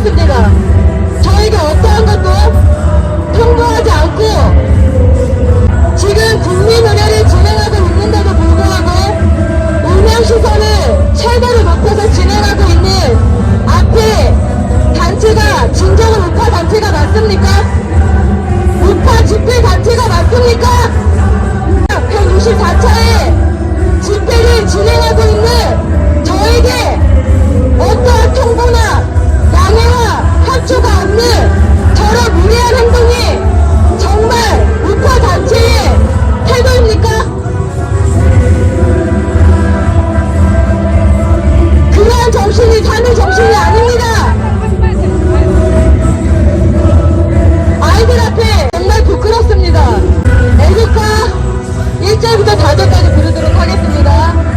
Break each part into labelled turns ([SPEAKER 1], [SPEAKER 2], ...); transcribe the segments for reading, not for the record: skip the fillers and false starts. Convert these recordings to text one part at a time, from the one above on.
[SPEAKER 1] 부끄럽습니다. 저에게 어떠한 것도 통보하지 않고 지금 국민의례를 진행하고 있는데도 불구하고 운명시설을 최대로 높여서 진행하고 있는 앞에 단체가 진정한 우파 단체가 맞습니까? 우파 집회 단체가 맞습니까? 164차에 집회를 진행하고 있는 저에게 어떠한 통보나 양해와 협조가 없는 저런 무례한 행동이 정말 우파 단체의 태도입니까? 그러한 정신이 사는 정신이 아닙니다. 아이들 앞에 정말 부끄럽습니다. 애국가 1절부터 4절까지 부르도록 하겠습니다.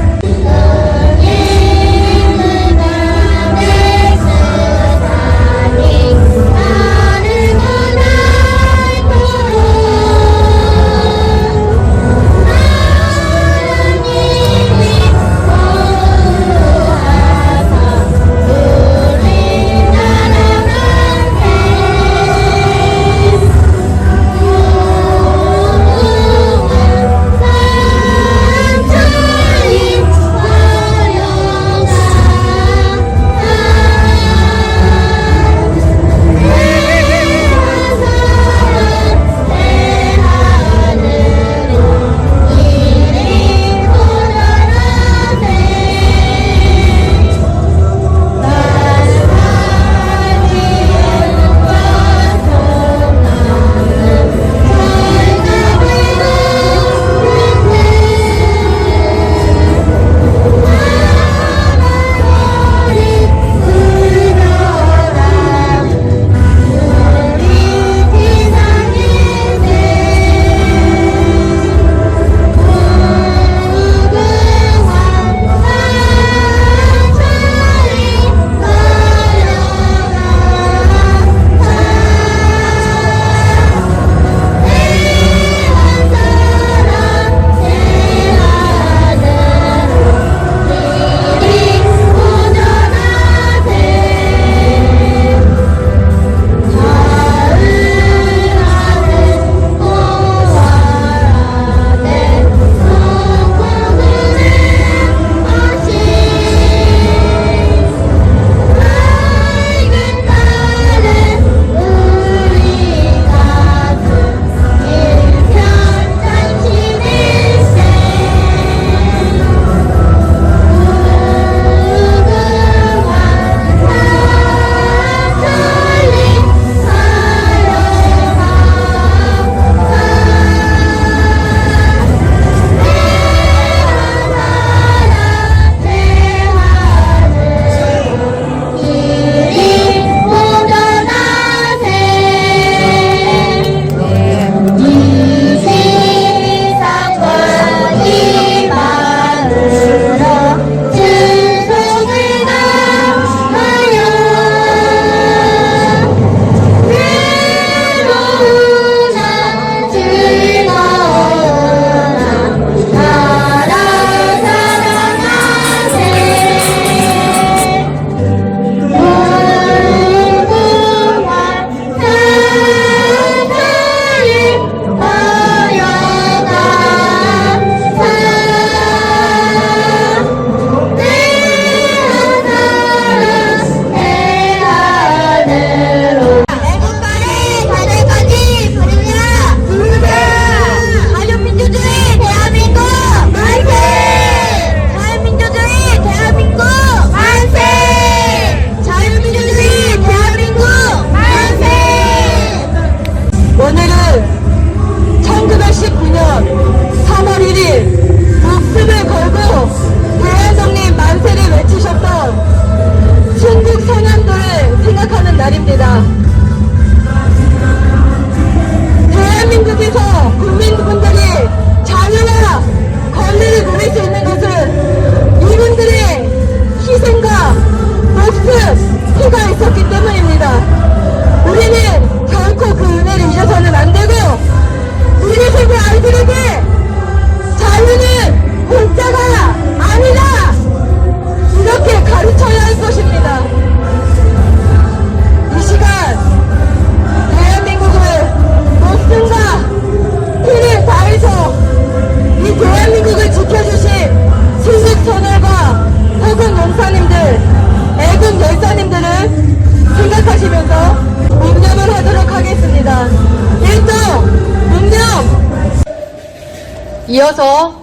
[SPEAKER 1] 이어서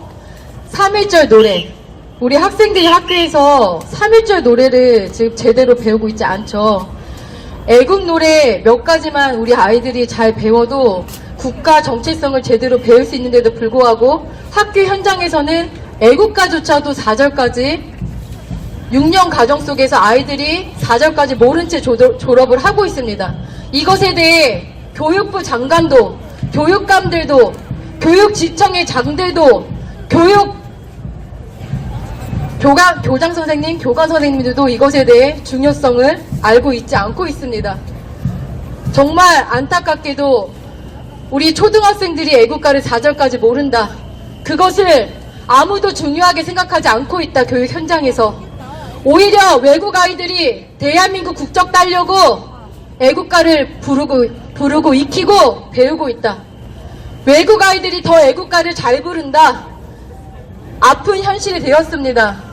[SPEAKER 1] 3.1절 노래. 우리 학생들이 학교에서 3.1절 노래를 지금 제대로 배우고 있지 않죠. 애국 노래 몇 가지만 우리 아이들이 잘 배워도 국가 정체성을 제대로 배울 수 있는데도 불구하고 학교 현장에서는 애국가조차도 4절까지 6년 과정 속에서 아이들이 4절까지 모른 채 졸업을 하고 있습니다. 이것에 대해 교육부 장관도, 교육감들도, 교육지청의 장들도, 교장 선생님, 교관 선생님들도 이것에 대해 중요성을 알고 있지 않고 있습니다. 정말 안타깝게도 우리 초등학생들이 애국가를 4절까지 모른다. 그것을 아무도 중요하게 생각하지 않고 있다. 교육 현장에서. 오히려 외국 아이들이 대한민국 국적 따려고 애국가를 부르고 익히고 배우고 있다. 외국 아이들이 더 애국가를 잘 부른다. 아픈 현실이 되었습니다.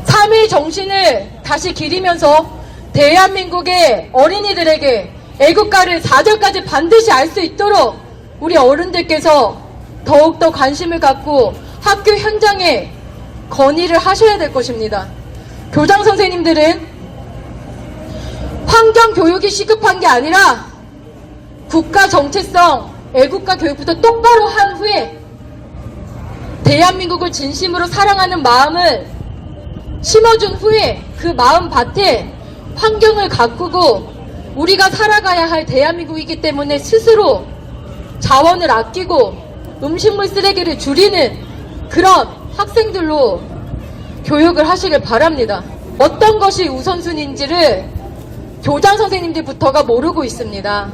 [SPEAKER 1] 3.1 정신을 다시 기리면서 대한민국의 어린이들에게 애국가를 4절까지 반드시 알 수 있도록 우리 어른들께서 더욱더 관심을 갖고 학교 현장에 건의를 하셔야 될 것입니다. 교장 선생님들은 환경교육이 시급한 게 아니라 국가 정체성, 애국가 교육부터 똑바로 한 후에 대한민국을 진심으로 사랑하는 마음을 심어준 후에 그 마음밭에 환경을 가꾸고 우리가 살아가야 할 대한민국이기 때문에 스스로 자원을 아끼고 음식물 쓰레기를 줄이는 그런 학생들로 교육을 하시길 바랍니다. 어떤 것이 우선순위인지를 교장 선생님들부터가 모르고 있습니다.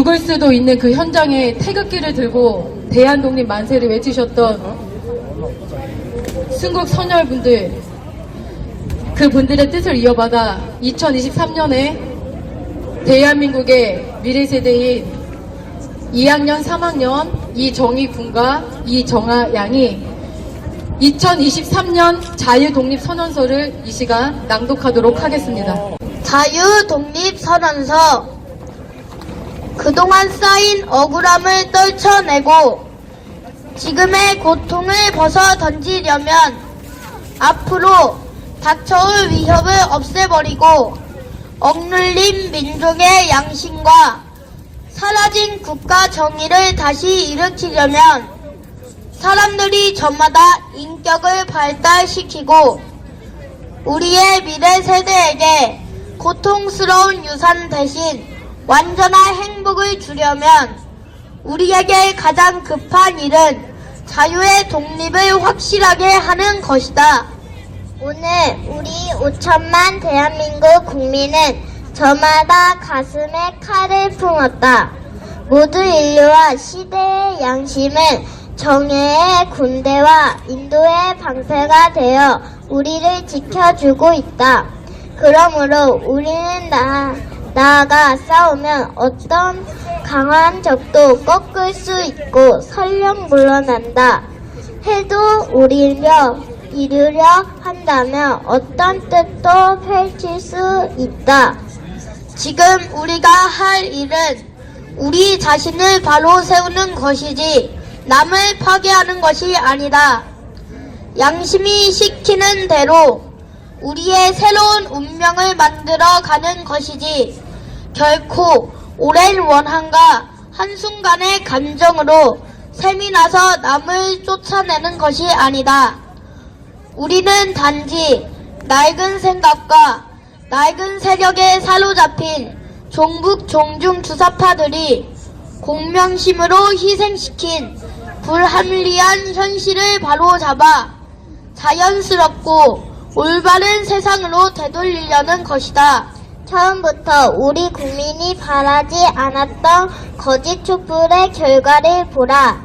[SPEAKER 1] 죽을 수도 있는 그 현장에 태극기를 들고 대한독립 만세를 외치셨던 순국 선열분들, 그분들의 뜻을 이어받아 2023년에 대한민국의 미래세대인 2학년, 3학년 이정희 군과 이정아 양이 2023년 자유독립선언서를 이 시간 낭독하도록 하겠습니다.
[SPEAKER 2] 자유독립선언서. 그동안 쌓인 억울함을 떨쳐내고 지금의 고통을 벗어던지려면 앞으로 닥쳐올 위협을 없애버리고 억눌린 민족의 양심과 사라진 국가 정의를 다시 일으키려면 사람들이 저마다 인격을 발달시키고 우리의 미래 세대에게 고통스러운 유산 대신 완전한 행복을 주려면 우리에게 가장 급한 일은 자유의 독립을 확실하게 하는 것이다.
[SPEAKER 3] 오늘 우리 5천만 대한민국 국민은 저마다 가슴에 칼을 품었다. 모두 인류와 시대의 양심을 정예의 군대와 인도의 방패가 되어 우리를 지켜주고 있다. 그러므로 우리는 나아가 싸우면 어떤 강한 적도 꺾을 수 있고 설령 물러난다 해도 우리를 이루려 한다면 어떤 뜻도 펼칠 수 있다.
[SPEAKER 2] 지금 우리가 할 일은 우리 자신을 바로 세우는 것이지 남을 파괴하는 것이 아니다. 양심이 시키는 대로 우리의 새로운 운명을 만들어 가는 것이지 결코 오랜 원한과 한순간의 감정으로 셈이 나서 남을 쫓아내는 것이 아니다. 우리는 단지 낡은 생각과 낡은 세력에 사로잡힌 종북 종중 주사파들이 공명심으로 희생시킨 불합리한 현실을 바로잡아 자연스럽고 올바른 세상으로 되돌리려는 것이다.
[SPEAKER 3] 처음부터 우리 국민이 바라지 않았던 거짓 촛불의 결과를 보라.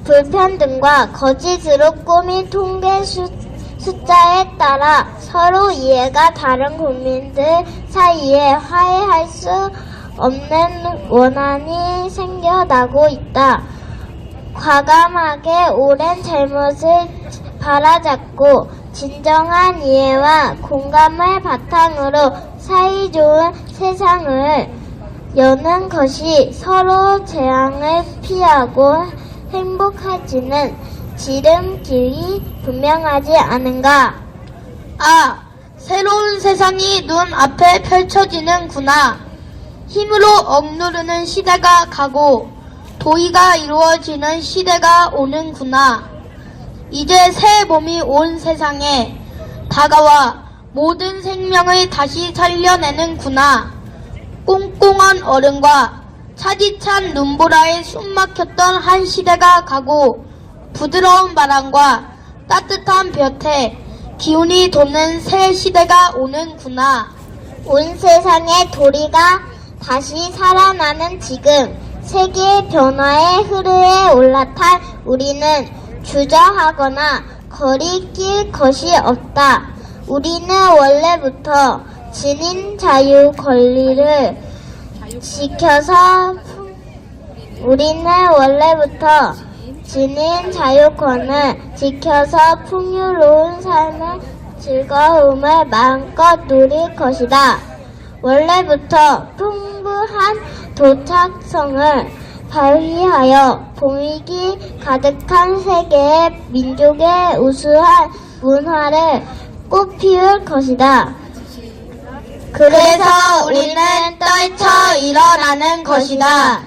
[SPEAKER 3] 불평등과 거짓으로 꾸민 통계 숫자에 따라 서로 이해가 다른 국민들 사이에 화해할 수 없는 원한이 생겨나고 있다. 과감하게 오랜 잘못을 바로잡고 진정한 이해와 공감을 바탕으로 사이좋은 세상을 여는 것이 서로 재앙을 피하고 행복해지는 지름길이 분명하지 않은가?
[SPEAKER 2] 아, 새로운 세상이 눈앞에 펼쳐지는구나. 힘으로 억누르는 시대가 가고 도의가 이루어지는 시대가 오는구나. 이제 새 봄이 온 세상에 다가와 모든 생명을 다시 살려내는구나. 꽁꽁한 얼음과 차디찬 눈보라에 숨막혔던 한 시대가 가고 부드러운 바람과 따뜻한 볕에 기운이 도는 새 시대가 오는구나.
[SPEAKER 3] 온 세상의 도리가 다시 살아나는 지금 세계의 변화의 흐름에 올라탄 우리는 주저하거나 거리낄 것이 없다. 우리는 원래부터 지닌 자유 권리를 지켜서 풍요로운 삶의 즐거움을 마음껏 누릴 것이다. 원래부터 풍부한 도착성을 발휘하여 봉익이 가득한 세계의 민족의 우수한 문화를 꽃피울 것이다.
[SPEAKER 2] 그래서 우리는 떨쳐 일어나는 것이다.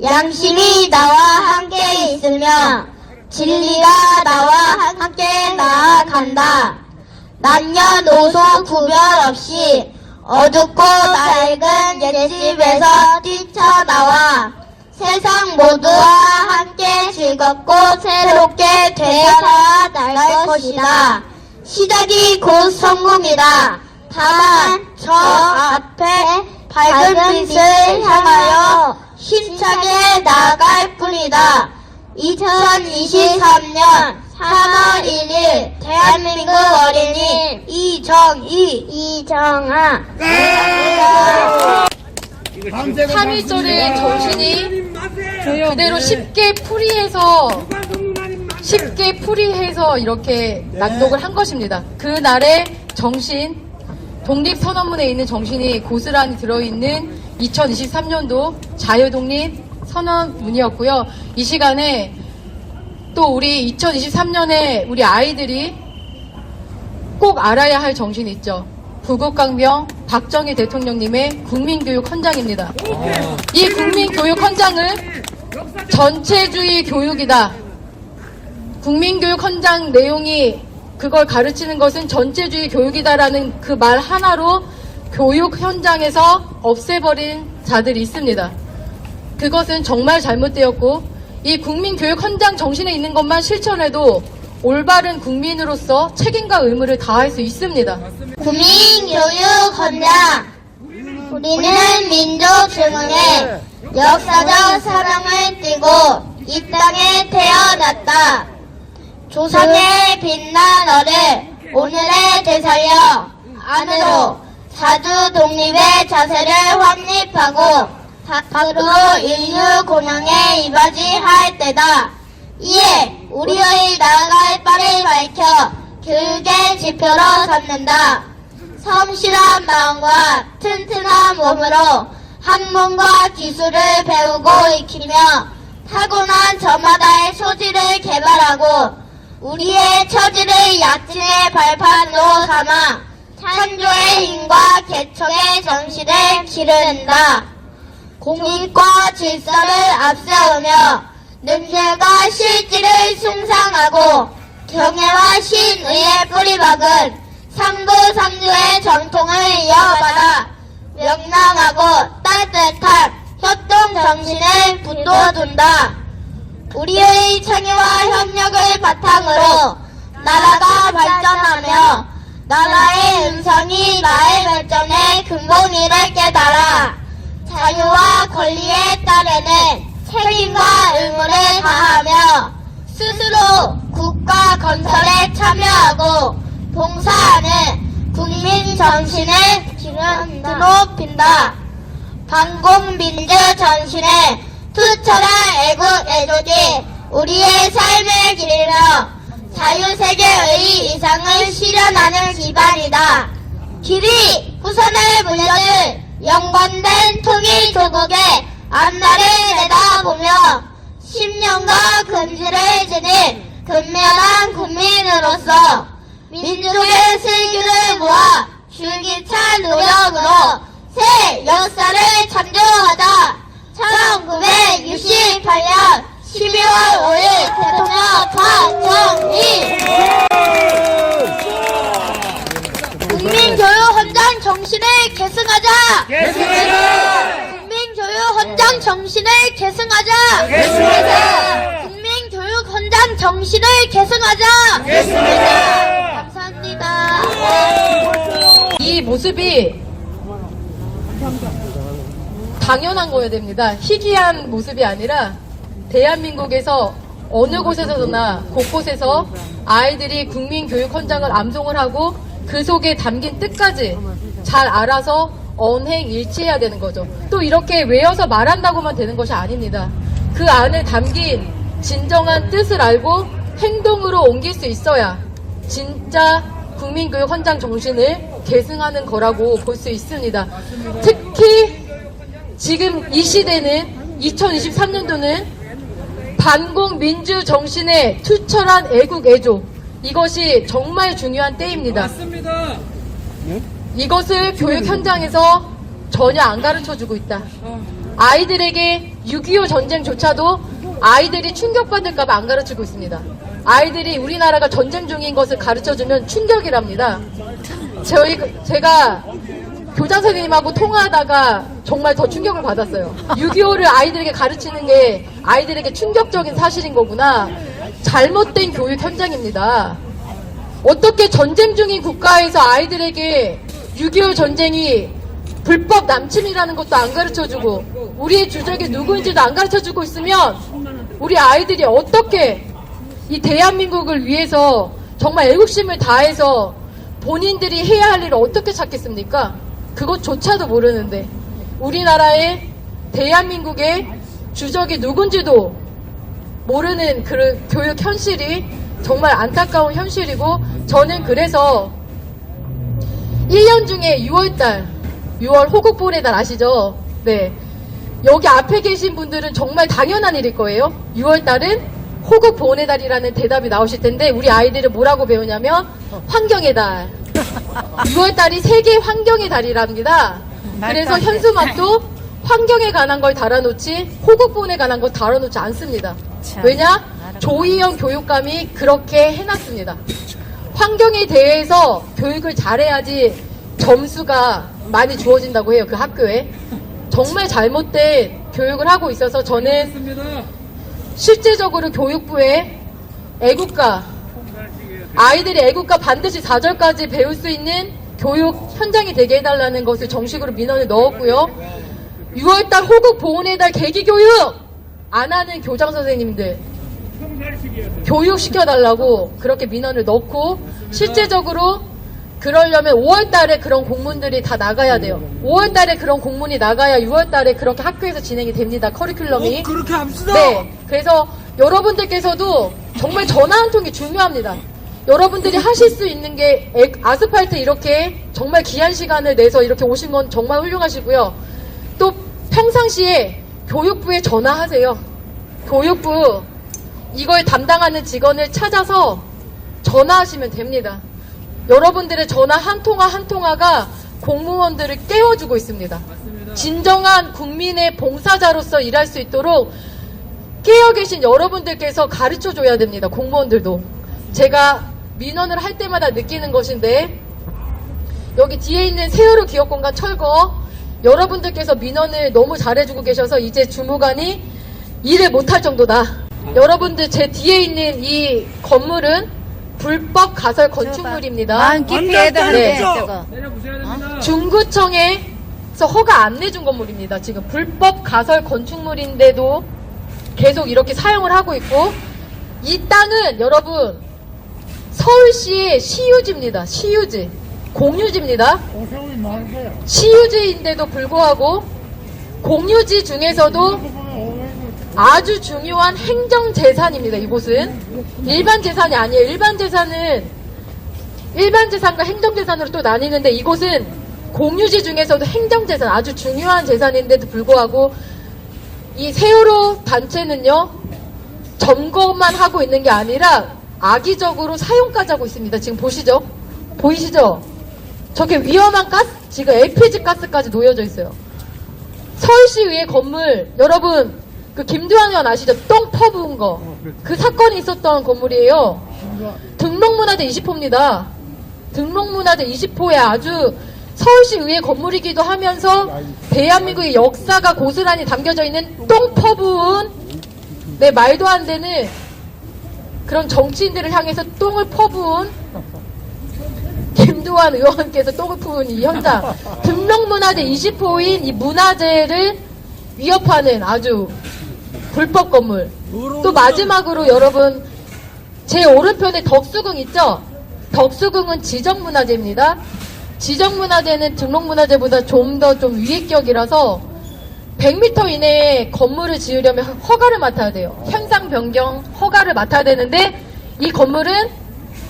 [SPEAKER 2] 양심이 나와 함께 있으며 진리가 나와 함께 나아간다. 남녀노소 구별 없이 어둡고 낡은 옛집에서 뛰쳐나와 세상 모두와 함께 즐겁고 새롭게 되어나갈 것이다. 시작이 곧 성공이다. 다만 저 앞에 밝은 빛을 향하여 힘차게 나아갈 뿐이다. 2023년 3월 1일 대한민국 어린이 이정아
[SPEAKER 1] 3.1절의 정신이 그대로 쉽게 풀이해서 이렇게 낭독을 한 것입니다. 그날의 정신, 독립선언문에 있는 정신이 고스란히 들어있는 2023년도 자유독립 선언문이었고요. 이 시간에 또 우리 2023년에 우리 아이들이 꼭 알아야 할 정신이 있죠. 부국강병 박정희 대통령님의 국민교육 헌장입니다. 이 국민교육 헌장은 전체주의 교육이다. 국민교육 헌장 내용이 그걸 가르치는 것은 전체주의 교육이다라는 그 말 하나로 교육 현장에서 없애버린 자들이 있습니다. 그것은 정말 잘못되었고 이 국민교육 헌장 정신에 있는 것만 실천해도 올바른 국민으로서 책임과 의무를 다할 수 있습니다.
[SPEAKER 3] 국민교육 헌장 우리는 민족 증오에 역사적 사랑을 띠고
[SPEAKER 2] 이 땅에 태어났다. 조상의 빛난 어를 오늘에 되살려 안으로 사주 독립의 자세를 확립하고 밖으로 인류 공영에 이바지할 때다. 이에 우리의 나아갈 바를 밝혀 교육의 지표로 삼는다. 성실한 마음과 튼튼한 몸으로 학문과 기술을 배우고 익히며 타고난 저마다의 소질을 개발하고 우리의 처지를 약진의 발판으로 삼아 창조의 힘과 개척의 정신을 기르는다. 공익과 질서를 앞세우며 능률과 실질을 숭상하고 경애와 신의의 뿌리박은 상부상조의 전통을 이어받아 명랑하고 따뜻한 협동 정신을 붙들어둔다. 우리의 창의와 협력을 바탕으로 나라가 발전하며 나라의 은성이 나의 발전의 근본이를 깨달아 자유와 권리에 따르는 책임과 의무를 다하며 스스로 국가 건설에 참여하고 봉사하는 국민 정신을 드높인다. 반공민주 정신을 투철한 애국 애조지 우리의 삶을 기리며 자유세계의 이상을 실현하는 기반이다. 길이 후손을 물려줄 영관된 통일 조국의 앞날을 내다보며 10년과 근지를 지닌 근면한 국민으로서 민족의 슬기를 모아 줄기찬 노력으로 새 역사를 창조하자. 1968년 12월 5일 대통령 박정희 국민교육 헌장 정신을 계승하자. 국민교육 헌장 정신을 계승하자. 국민교육 헌장 정신을 계승하자. 감사합니다.
[SPEAKER 1] 이 모습이 당연한 거여야 됩니다. 희귀한 모습이 아니라 대한민국에서 어느 곳에서나 곳곳에서 아이들이 국민교육 헌장을 암송을 하고 그 속에 담긴 뜻까지 잘 알아서 언행일치해야 되는 거죠. 또 이렇게 외워서 말한다고만 되는 것이 아닙니다. 그 안에 담긴 진정한 뜻을 알고 행동으로 옮길 수 있어야 진짜 국민교육 헌장 정신을 계승하는 거라고 볼 수 있습니다. 특히 지금 이 시대는 2023년도는 반공민주 정신의 투철한 애국 애조, 이것이 정말 중요한 때입니다.
[SPEAKER 4] 맞습니다.
[SPEAKER 1] 이것을 교육 현장에서 전혀 안 가르쳐주고 있다. 아이들에게 6.25 전쟁조차도 아이들이 충격받을까봐 안 가르치고 있습니다. 아이들이 우리나라가 전쟁 중인 것을 가르쳐주면 충격이랍니다. 제가 교장 선생님하고 통화하다가 정말 더 충격을 받았어요. 6.25를 아이들에게 가르치는 게 아이들에게 충격적인 사실인 거구나. 잘못된 교육 현장입니다. 어떻게 전쟁 중인 국가에서 아이들에게 6.25 전쟁이 불법 남침이라는 것도 안 가르쳐주고 우리의 주적이 누구인지도 안 가르쳐주고 있으면 우리 아이들이 어떻게 이 대한민국을 위해서 정말 애국심을 다해서 본인들이 해야 할 일을 어떻게 찾겠습니까? 그것조차도 모르는데 우리나라의 대한민국의 주적이 누군지도 모르는 그 교육 현실이 정말 안타까운 현실이고, 저는 그래서 1년 중에 6월달, 6월 호국보훈의 달 아시죠? 네. 여기 앞에 계신 분들은 정말 당연한 일일 거예요. 6월달은 호국보훈의 달이라는 대답이 나오실 텐데 우리 아이들은 뭐라고 배우냐면 환경의 달. 6월달이 세계 환경의 달이랍니다. 그래서 현수막도 환경에 관한 걸 달아놓지 호국보훈에 관한 걸 달아놓지 않습니다. 왜냐? 조희영 교육감이 그렇게 해놨습니다. 환경에 대해서 교육을 잘해야지 점수가 많이 주어진다고 해요. 그 학교에. 정말 잘못된 교육을 하고 있어서 저는 실제적으로 교육부에 애국가, 아이들이 애국가 반드시 4절까지 배울 수 있는 교육 현장이 되게 해달라는 것을 정식으로 민원을 넣었고요. 6월달 호국보훈의 달 계기교육 안 하는 교장 선생님들 교육시켜달라고 그렇게 민원을 넣고, 실제적으로 그러려면 5월달에 그런 공문들이 다 나가야 돼요. 5월달에 그런 공문이 나가야 6월달에 그렇게 학교에서 진행이 됩니다. 커리큘럼이.
[SPEAKER 4] 그렇게 합시다.
[SPEAKER 1] 네. 그래서 여러분들께서도 정말 전화 한 통이 중요합니다. 여러분들이 하실 수 있는 게 아스팔트 이렇게 정말 귀한 시간을 내서 이렇게 오신 건 정말 훌륭하시고요. 또 평상시에 교육부에 전화하세요. 교육부 이걸 담당하는 직원을 찾아서 전화하시면 됩니다. 여러분들의 전화 한 통화 한 통화가 공무원들을 깨워주고 있습니다. 진정한 국민의 봉사자로서 일할 수 있도록 깨어 계신 여러분들께서 가르쳐줘야 됩니다. 공무원들도. 제가 민원을 할 때마다 느끼는 것인데, 여기 뒤에 있는 세월호 기업공간 철거, 여러분들께서 민원을 너무 잘해주고 계셔서 이제 주무관이 일을 못할 정도다. 여러분들 제 뒤에 있는 이 건물은 불법 가설 건축물입니다.
[SPEAKER 5] 마음 깊이 해야
[SPEAKER 1] 네.
[SPEAKER 5] 저거.
[SPEAKER 1] 중구청에서 허가 안 내준 건물입니다. 지금 불법 가설 건축물인데도 계속 이렇게 사용을 하고 있고, 이 땅은 여러분 서울시의 시유지입니다. 시유지. 공유지입니다. 시유지인데도 불구하고 공유지 중에서도 아주 중요한 행정재산입니다. 이곳은 일반 재산이 아니에요. 일반 재산과 행정재산으로 또 나뉘는데, 이곳은 공유지 중에서도 행정재산, 아주 중요한 재산인데도 불구하고 이 세월호 단체는요, 점검만 하고 있는 게 아니라 악의적으로 사용까지 하고 있습니다. 지금 보시죠? 보이시죠? 저게 위험한 가스, 지금 LPG 가스까지 놓여져 있어요. 서울시의회 건물, 여러분 그 김두한 의원 아시죠? 똥 퍼부은 거. 그 사건이 있었던 건물이에요. 등록문화재 20호입니다. 등록문화재 20호에 아주 서울시의회 건물이기도 하면서 대한민국의 역사가 고스란히 담겨져 있는 똥 퍼부은, 네, 말도 안 되는 그런 정치인들을 향해서 똥을 퍼부은 김두한 의원께서 똥을 퍼부은 이 현장, 등록문화재 20호인 이 문화재를 위협하는 아주 불법 건물. 또 마지막으로 여러분, 제 오른편에 덕수궁 있죠? 덕수궁은 지정문화재입니다. 지정문화재는 등록문화재보다 좀 더 좀 위의격이라서 100m 이내에 건물을 지으려면 허가를 맡아야 돼요. 현상 변경 허가를 맡아야 되는데, 이 건물은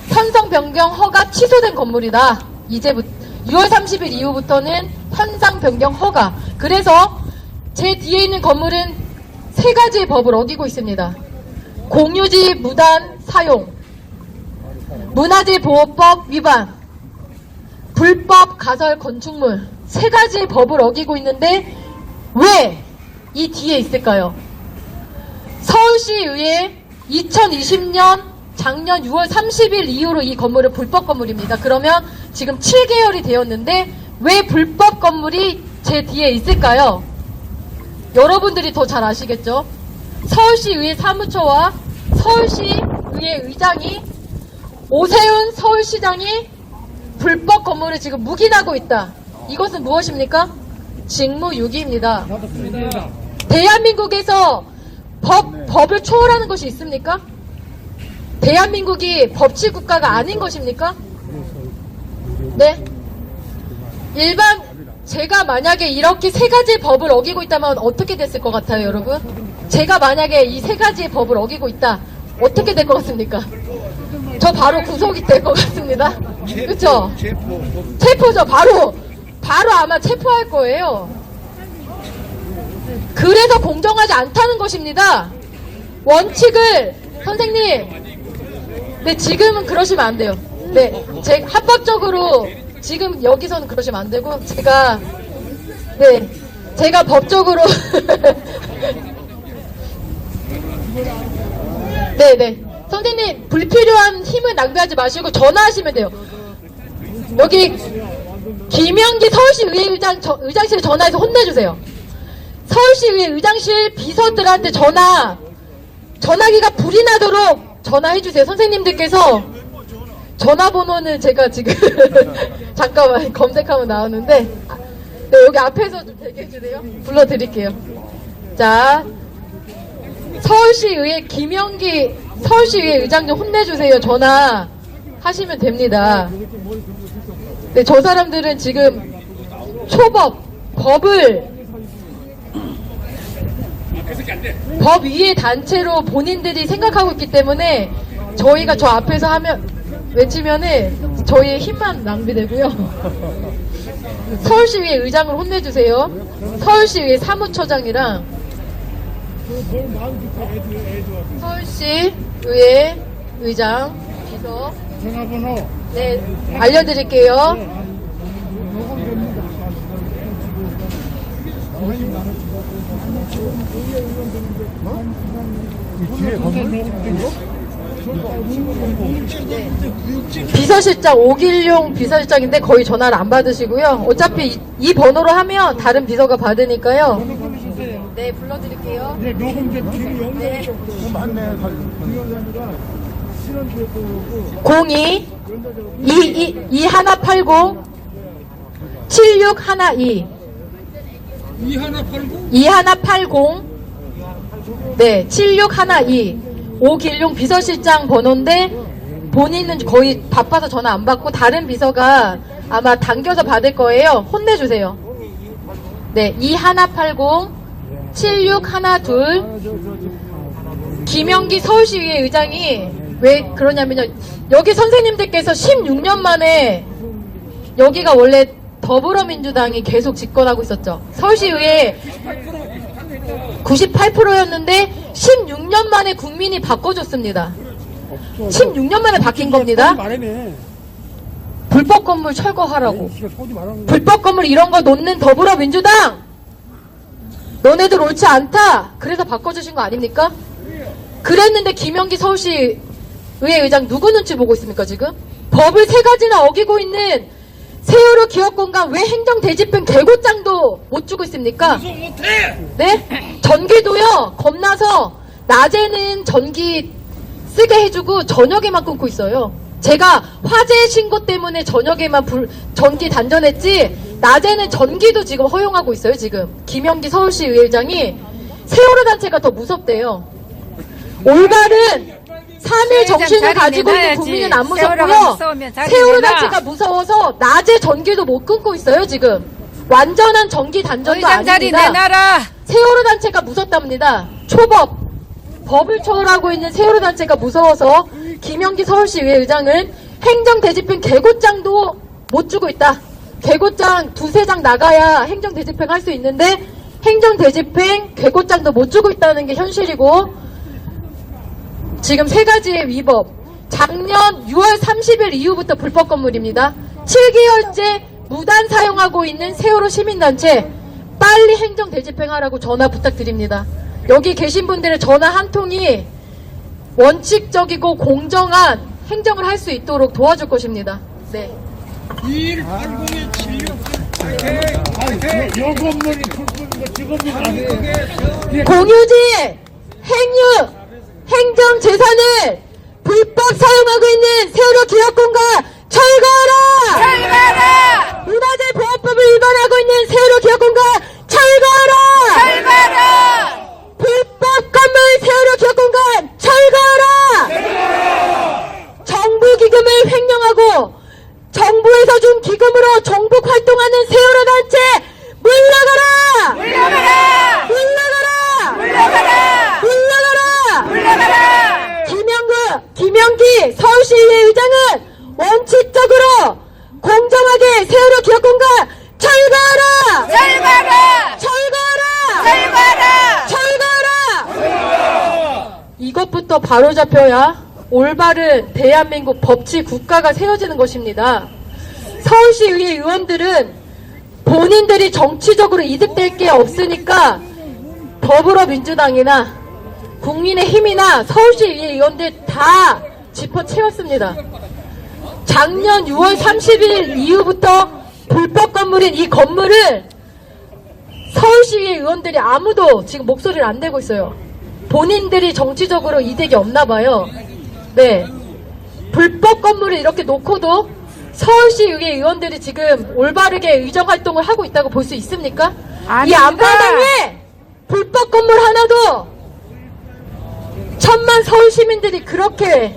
[SPEAKER 1] 현상 변경 허가 취소된 건물이다. 이제부터 6월 30일 이후부터는 현상 변경 허가. 그래서 제 뒤에 있는 건물은 세 가지의 법을 어기고 있습니다. 공유지 무단 사용, 문화재보호법 위반, 불법 가설 건축물, 세 가지의 법을 어기고 있는데 왜 이 뒤에 있을까요? 서울시의회 2020년 작년 6월 30일 이후로 이 건물은 불법 건물입니다. 그러면 지금 7개월이 되었는데 왜 불법 건물이 제 뒤에 있을까요? 여러분들이 더 잘 아시겠죠? 서울시의회 사무처와 서울시의회 의장이, 오세훈 서울시장이 불법 건물을 지금 묵인하고 있다. 이것은 무엇입니까? 직무유기입니다. 대한민국에서 법을 초월하는 것이 있습니까? 대한민국이 법치국가가 아닌 것입니까? 네? 제가 만약에 이렇게 세 가지 법을 어기고 있다면 어떻게 됐을 것 같아요, 여러분? 제가 만약에 이 세 가지의 법을 어기고 있다, 어떻게 될 것 같습니까? 저 바로 구속이 될 것 같습니다. 그쵸? 체포죠. 바로 아마 체포할 거예요. 그래서 공정하지 않다는 것입니다. 원칙을, 선생님, 네, 지금은 그러시면 안 돼요. 네, 합법적으로 지금 여기서는 그러시면 안 되고, 제가 법적으로 네네, 선생님 불필요한 힘을 낭비하지 마시고 전화하시면 돼요. 여기 김영기 서울시의회 의장실에 전화해서 혼내주세요. 서울시의회 의장실 비서들한테 전화기가 불이 나도록 전화해주세요. 선생님들께서 전화번호는 제가 지금 잠깐만 검색하면 나오는데, 네, 여기 앞에서 좀 대기해주세요. 불러드릴게요. 자, 서울시의회 김영기 서울시의회 의장 좀 혼내주세요. 전화 하시면 됩니다. 네, 저 사람들은 지금 법 위의 단체로 본인들이 생각하고 있기 때문에 저희가 저 앞에서 외치면은 저희의 힘만 낭비되고요. 서울시의회 의장을 혼내주세요. 서울시의회 사무처장이랑 서울시의회 의장 비서
[SPEAKER 4] 전화번호
[SPEAKER 1] 네 알려드릴게요. 비서실장 오길용 비서실장인데 거의 전화를 안 받으시고요. 어차피 이 번호로 하면 다른 비서가 받으니까요. 네 불러드릴게요.
[SPEAKER 4] 네, 녹음 좀 김영대 맞네. 김영대가
[SPEAKER 1] 02 2180 7612 2180 네 7612 오길용 비서실장 번호인데 본인은 거의 바빠서 전화 안 받고 다른 비서가 아마 당겨서 받을 거예요. 혼내주세요. 네 2180 7612 김영기 서울시의회 의장이 왜 그러냐면요. 여기 선생님들께서 16년 만에 여기가 원래 더불어민주당이 계속 집권하고 있었죠. 서울시의회 98%였는데 16년 만에 국민이 바꿔줬습니다. 16년 만에 바뀐 겁니다. 불법 건물 철거하라고. 불법 건물 이런 거 놓는 더불어민주당! 너네들 옳지 않다! 그래서 바꿔주신 거 아닙니까? 그랬는데 김영기 서울시 의회 의장 누구 눈치 보고 있습니까 지금? 법을 3가지나 어기고 있는 세월호 기업공간 왜 행정대집행 개고장도 못 주고 있습니까? 네? 전기도요 겁나서 낮에는 전기 쓰게 해주고 저녁에만 끊고 있어요. 제가 화재 신고 때문에 저녁에만 전기 단전했지 낮에는 전기도 지금 허용하고 있어요. 지금 김영기 서울시 의회장이 세월호 단체가 더 무섭대요. 올바른 3일 정신을 가지고 있는 국민은 안 무섭고요. 세월호 단체가 무서워서 낮에 전기도 못 끊고 있어요. 지금 완전한 전기 단전도 아닙니다. 세월호 단체가 무섭답니다. 초법 법을 초월하고 있는 세월호 단체가 무서워서 김영기 서울시의회 의장은 행정대집행 개고장도 못 주고 있다. 개고장 2-3장 나가야 행정대집행 할 수 있는데 행정대집행 개고장도 못 주고 있다는 게 현실이고 지금 3가지의 위법. 작년 6월 30일 이후부터 불법 건물입니다. 7개월째 무단 사용하고 있는 세월호 시민단체 빨리 행정 대집행하라고 전화 부탁드립니다. 여기 계신 분들의 전화 한 통이 원칙적이고 공정한 행정을 할 수 있도록 도와줄 것입니다. 네.
[SPEAKER 4] 2180 요 건물이 직업이 아니에요.
[SPEAKER 1] 공유지 행유 행정 재산을 불법 사용하고 있는 세월호 기업공간 철거하라!
[SPEAKER 2] 철거하라!
[SPEAKER 1] 문화재 보호법을 위반하고 있는 세월호 기업공간 철거하라!
[SPEAKER 2] 철거하라!
[SPEAKER 1] 불법 건물 세월호 기업공간 철거하라! 정부 기금을 횡령하고 정부에서 준 기금으로 정복 활동하는 세월호 단체 물러가라!
[SPEAKER 2] 물러가라!
[SPEAKER 1] 물러가라!
[SPEAKER 2] 물러가라!
[SPEAKER 1] 물러가라!
[SPEAKER 2] 물러가라!
[SPEAKER 1] 김영기 서울시의회 의장은 원칙적으로 공정하게 세월호 기업공간 철거하라!
[SPEAKER 2] 철거하라!
[SPEAKER 1] 철거하라!
[SPEAKER 2] 철거하라!
[SPEAKER 1] 철거하라! 이것부터 바로잡혀야 올바른 대한민국 법치 국가가 세워지는 것입니다. 서울시의회 의원들은 본인들이 정치적으로 이득될 게 없으니까 더불어민주당이나 국민의힘이나 서울시의회 의원들 다 짚어채웠습니다. 작년 6월 30일 이후부터 불법 건물인 이 건물을 서울시의회 의원들이 아무도 지금 목소리를 안 내고 있어요. 본인들이 정치적으로 이득이 없나 봐요. 네. 불법 건물을 이렇게 놓고도 서울시의회 의원들이 지금 올바르게 의정활동을 하고 있다고 볼 수 있습니까?
[SPEAKER 2] 아닙니다.
[SPEAKER 1] 이 앞마당에 불법 건물 하나도 천만 서울 시민들이 그렇게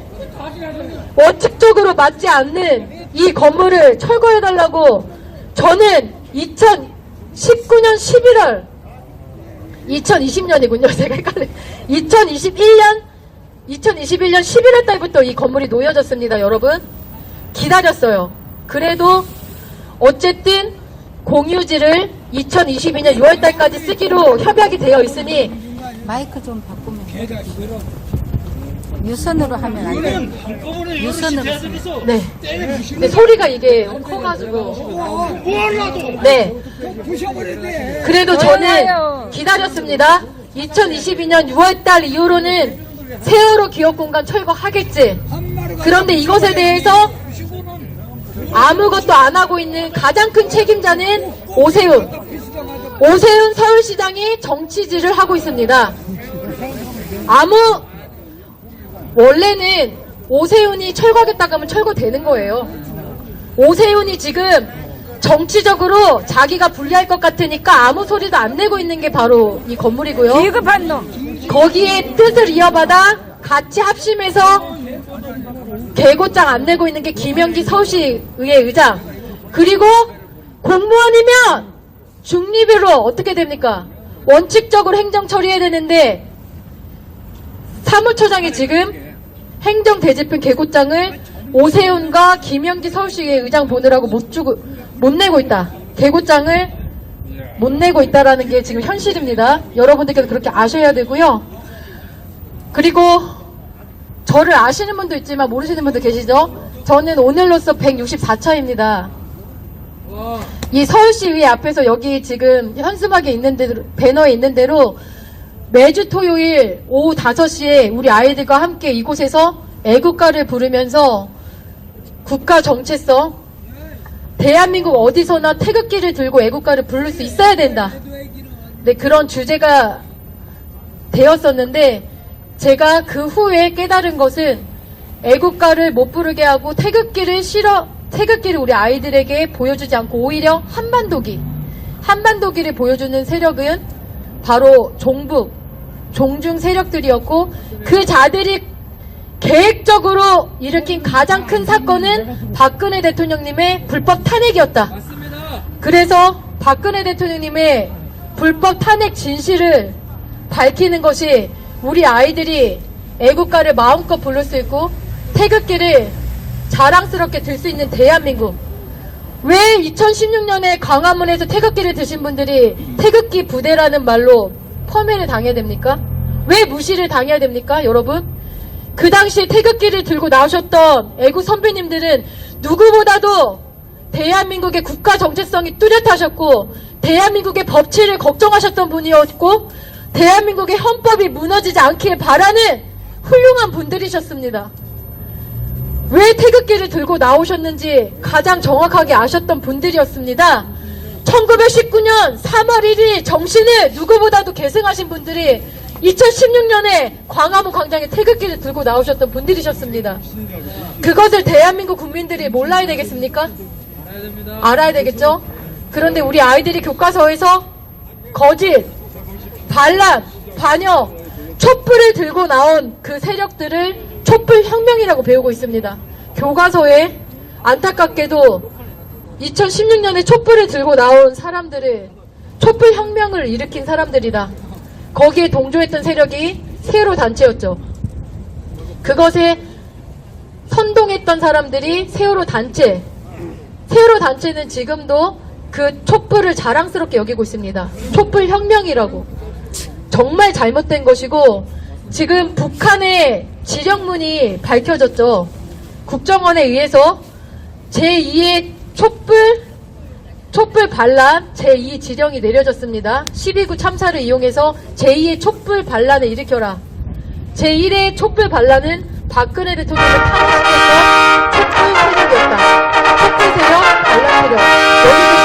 [SPEAKER 1] 원칙적으로 맞지 않는 이 건물을 철거해달라고 저는 2019년 11월 2020년이군요. 제가 헷갈려. 2021년 11월 달부터 이 건물이 놓여졌습니다. 여러분 기다렸어요. 그래도 어쨌든 공유지를 2022년 6월 달까지 쓰기로 협약이 되어 있으니
[SPEAKER 2] 마이크 좀 바꾸면 유선으로 하면 안 돼.
[SPEAKER 4] 한꺼번에
[SPEAKER 2] 유선으로.
[SPEAKER 4] 제자들에서
[SPEAKER 1] 네. 근데 소리가 이게 커가지고 네.
[SPEAKER 4] 부셔버렸네.
[SPEAKER 1] 그래도 저는 기다렸습니다. 2022년 6월달 이후로는 세월호 기업공간 철거하겠지. 그런데 이것에 대해서 아무것도 안 하고 있는 가장 큰 책임자는 오세훈 서울시장이 정치질을 하고 있습니다. 원래는 오세훈이 철거하겠다고 하면 철거되는 거예요. 오세훈이 지금 정치적으로 자기가 불리할 것 같으니까 아무 소리도 안 내고 있는 게 바로 이 건물이고요.
[SPEAKER 2] 비겁한 놈.
[SPEAKER 1] 거기에 뜻을 이어받아 같이 합심해서 개고장 안 내고 있는 게 김영기 서울시의회 의장. 그리고 공무원이면 중립으로 어떻게 됩니까? 원칙적으로 행정 처리해야 되는데 사무처장이 지금 행정대집행 개고장을 오세훈과 김영기 서울시의회 의장 보느라고 못 내고 있다. 개고장을 못 내고 있다라는 게 지금 현실입니다. 여러분들께서 그렇게 아셔야 되고요. 그리고 저를 아시는 분도 있지만 모르시는 분도 계시죠? 저는 오늘로써 164차입니다. 이 서울시의회 앞에서 여기 지금 현수막에 있는 대로, 배너에 있는 대로 매주 토요일 오후 5시에 우리 아이들과 함께 이곳에서 애국가를 부르면서 국가 정체성, 대한민국 어디서나 태극기를 들고 애국가를 부를 수 있어야 된다. 네, 그런 주제가 되었었는데 제가 그 후에 깨달은 것은 애국가를 못 부르게 하고 태극기를 우리 아이들에게 보여주지 않고 오히려 한반도기를 보여주는 세력은 바로 종중 세력들이었고 그 자들이 계획적으로 일으킨 가장 큰 사건은 박근혜 대통령님의 불법 탄핵이었다. 그래서 박근혜 대통령님의 불법 탄핵 진실을 밝히는 것이 우리 아이들이 애국가를 마음껏 부를 수 있고 태극기를 자랑스럽게 들 수 있는 대한민국. 왜 2016년에 광화문에서 태극기를 드신 분들이 태극기 부대라는 말로 폄훼를 당해야 됩니까? 왜 무시를 당해야 됩니까, 여러분? 그 당시 태극기를 들고 나오셨던 애국 선배님들은 누구보다도 대한민국의 국가 정체성이 뚜렷하셨고 대한민국의 법치를 걱정하셨던 분이었고 대한민국의 헌법이 무너지지 않길 바라는 훌륭한 분들이셨습니다. 왜 태극기를 들고 나오셨는지 가장 정확하게 아셨던 분들이었습니다. 1919년 3월 1일 정신을 누구보다도 계승하신 분들이 2016년에 광화문 광장에 태극기를 들고 나오셨던 분들이셨습니다. 그것을 대한민국 국민들이 몰라야 되겠습니까? 알아야 되겠죠? 그런데 우리 아이들이 교과서에서 거짓, 반란, 반역, 촛불을 들고 나온 그 세력들을 촛불혁명이라고 배우고 있습니다. 교과서에 안타깝게도 2016년에 촛불을 들고 나온 사람들을 촛불혁명을 일으킨 사람들이다. 거기에 동조했던 세력이 세월호 단체였죠. 그것에 선동했던 사람들이 세월호 단체. 세월호 단체는 지금도 그 촛불을 자랑스럽게 여기고 있습니다. 촛불혁명이라고. 정말 잘못된 것이고 지금 북한의 지령문이 밝혀졌죠. 국정원에 의해서 제2의 촛불 반란 제2 지령이 내려졌습니다. 12구 참사를 이용해서 제2의 촛불 반란을 일으켜라. 제1의 촛불 반란은 박근혜 대통령을 탄핵했던 촛불 세력이었다. 촛불 세력, 반란 세력.